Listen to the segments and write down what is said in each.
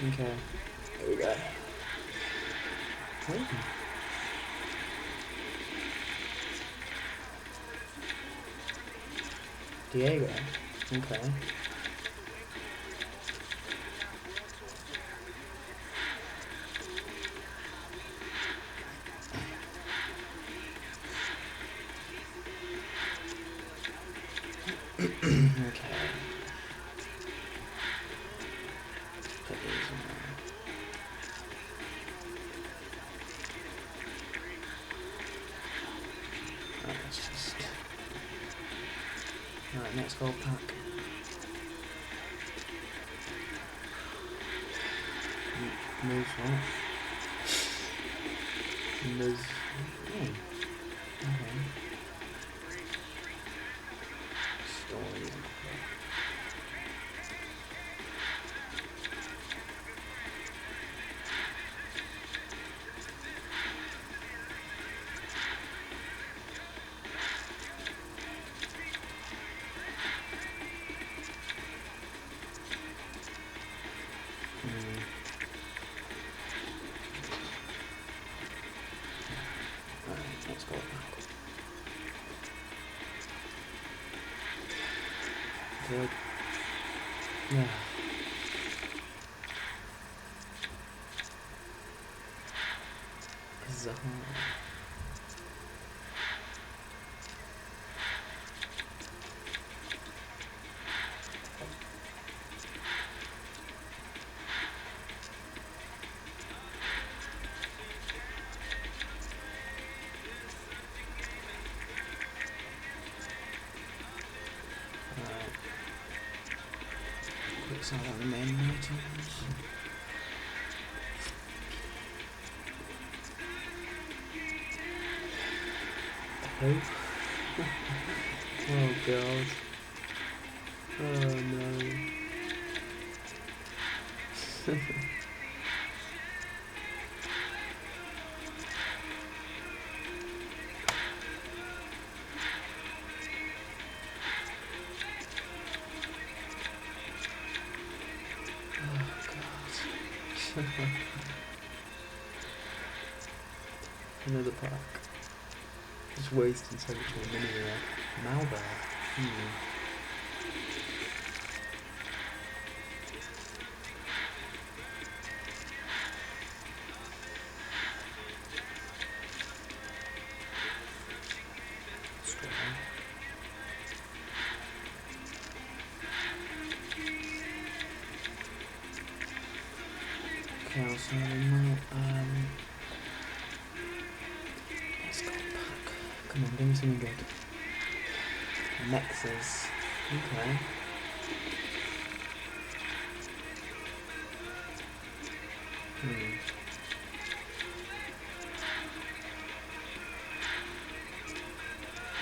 Okay. Here we go. Ooh. Diego. Okay. Okay. Put these in there. Right, let's just... Alright, next gold pack. Moves what? Moves... Oh. Okay. Stories. Alright, let's go back. Good. Yeah. Zaha. Alright. Quick side on the main items. Oh. Oh god. Oh no. Oh god. Another pack. Just wasting so much more money there. Malbear. Strong. Okay, so now, let's go back. Come on, give me something good. Nexus. Okay.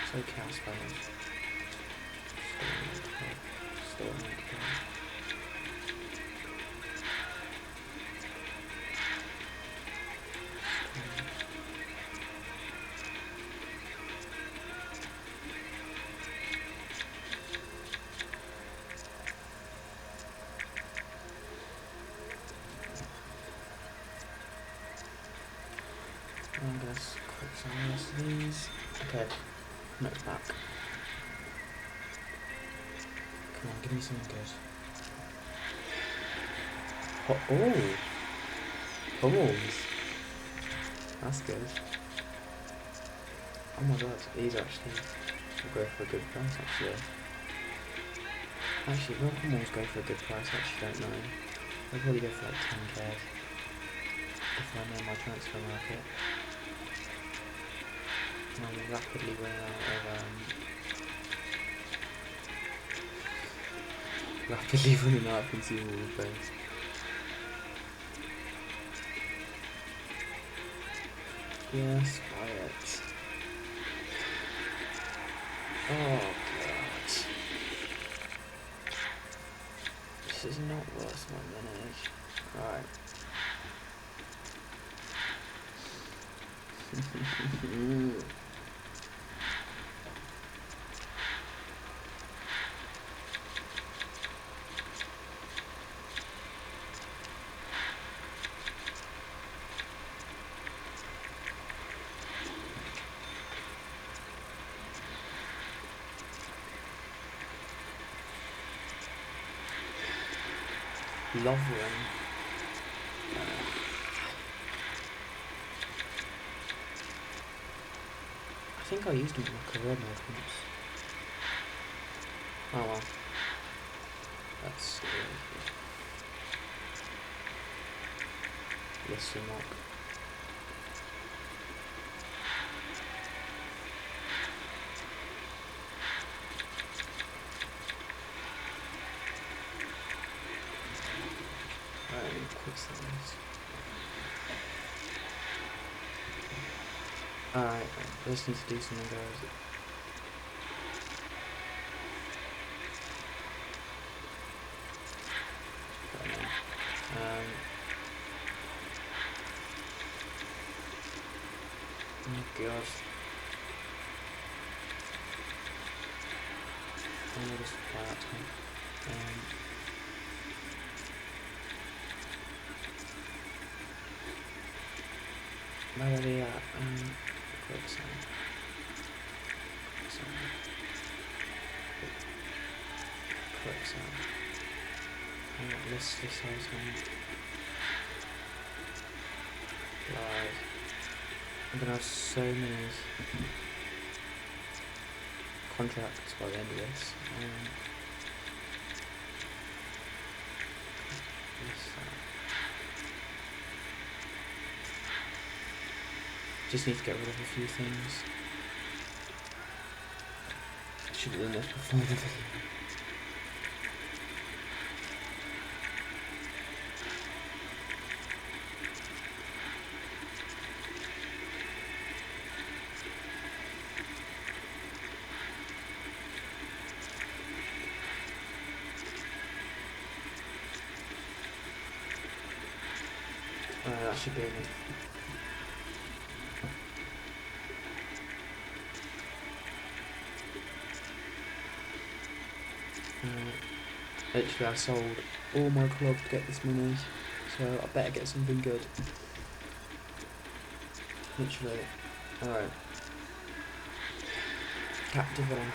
It's okay, I suppose. Still need to go. I guess quick some of these. Okay, next pack. Come on, give me something good. Oh! Pummels! That's good. Oh my god, these actually will go for a good price actually. Actually, will Pummels go for a good price? I actually don't know. They'll probably go for like 10k if I know my transfer market. I'm rapidly running out of consumable things. Yes, quiet. Oh god. This is not worth my money. Alright. Lovren. I think I used him in my career mode once. Oh well. That's listen up. Quick settings. Alright, I just need to do something, guys. Oh god. I'm gonna just fly out to him. Where are they at? Quick sound. Quick sound. Let's decide something. Live. I'm gonna have so many contracts by the end of this. Just need to get rid of a few things. I should have done this before the video. That should be enough. Literally I sold all my club to get this money, so I better get something good. Literally. Alright. Captive on.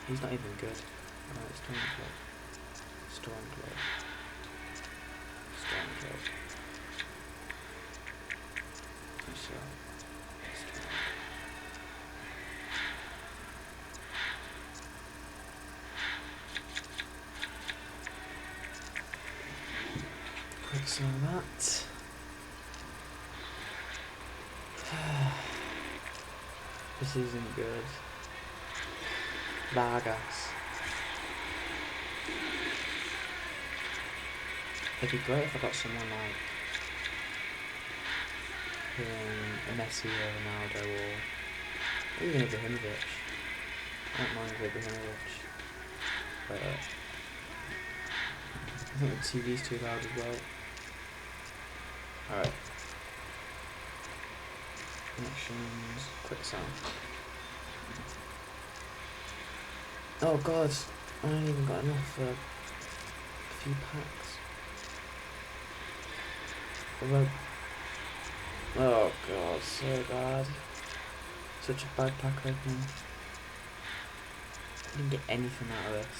He's not even good. Alright, Storm Club. Storm Club. Storm Club. So, quick sell that. This isn't good. Vargas. It'd be great if I got someone like a Messi or Ronaldo or even Ibrahimovic. I don't mind Ibrahimovic. But I think the TV's too loud as well. Alright. Connections, quick sound. Oh god, I ain't even got enough for a few packs. Oh god, so bad. Such a bad pack opening. I didn't get anything out of this.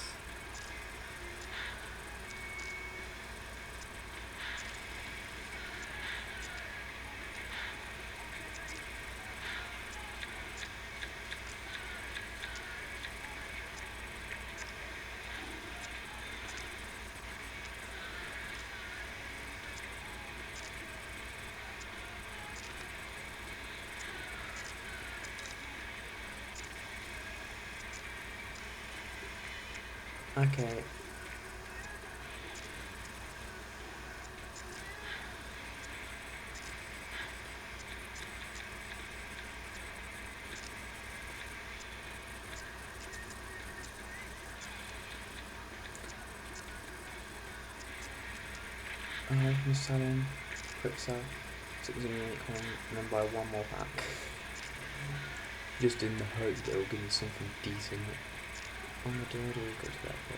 Okay. I'm selling. Quick sell. 608 coin and then buy one more pack. Just in the hope that it'll give me something decent. Oh my god, we've got to that for.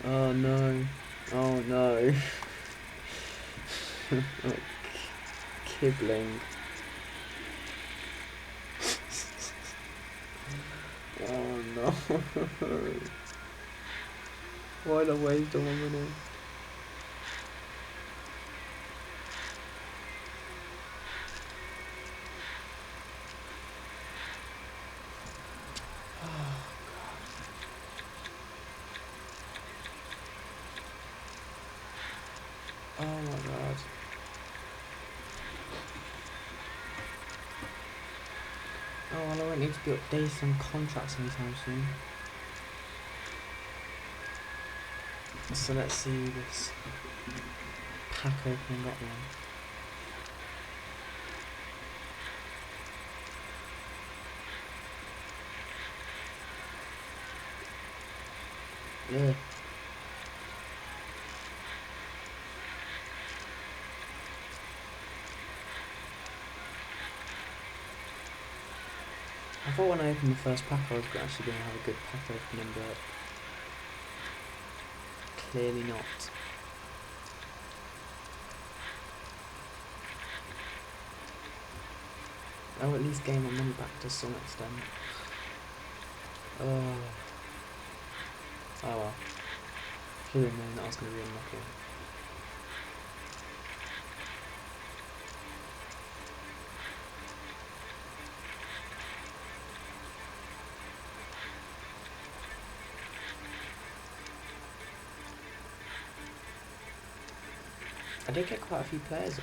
Oh no. Oh no. Oh, Kibling. Oh no. Why'd I waste all my money? Oh my god. Oh well, I won't need to be updating on contracts anytime soon. So let's see this pack opening got one. Yeah. I thought when I opened the first pack I was actually going to have a good pack opening, but clearly not. I'll at least gain my money back to some extent. Oh well. Should have known that I was going to be unlucky. I did get quite a few players though.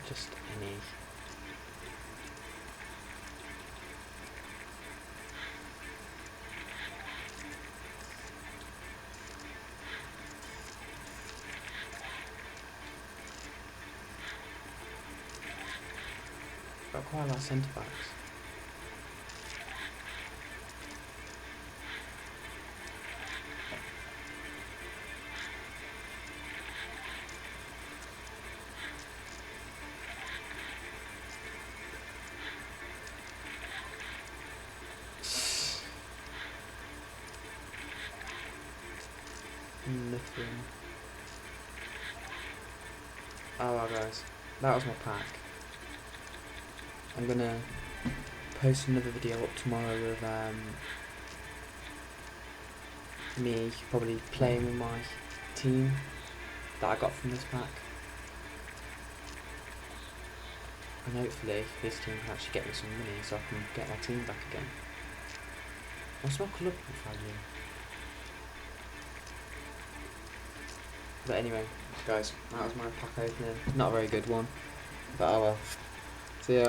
Just any. Got quite a lot of centre backs. Nothing. Oh well guys, that was my pack. I'm gonna post another video up tomorrow with me probably playing with my team that I got from this pack. And hopefully this team can actually get me some money so I can get my team back again. What's my club value? But anyway, guys, that was my pack opening. Not a very good one, but oh well. See ya.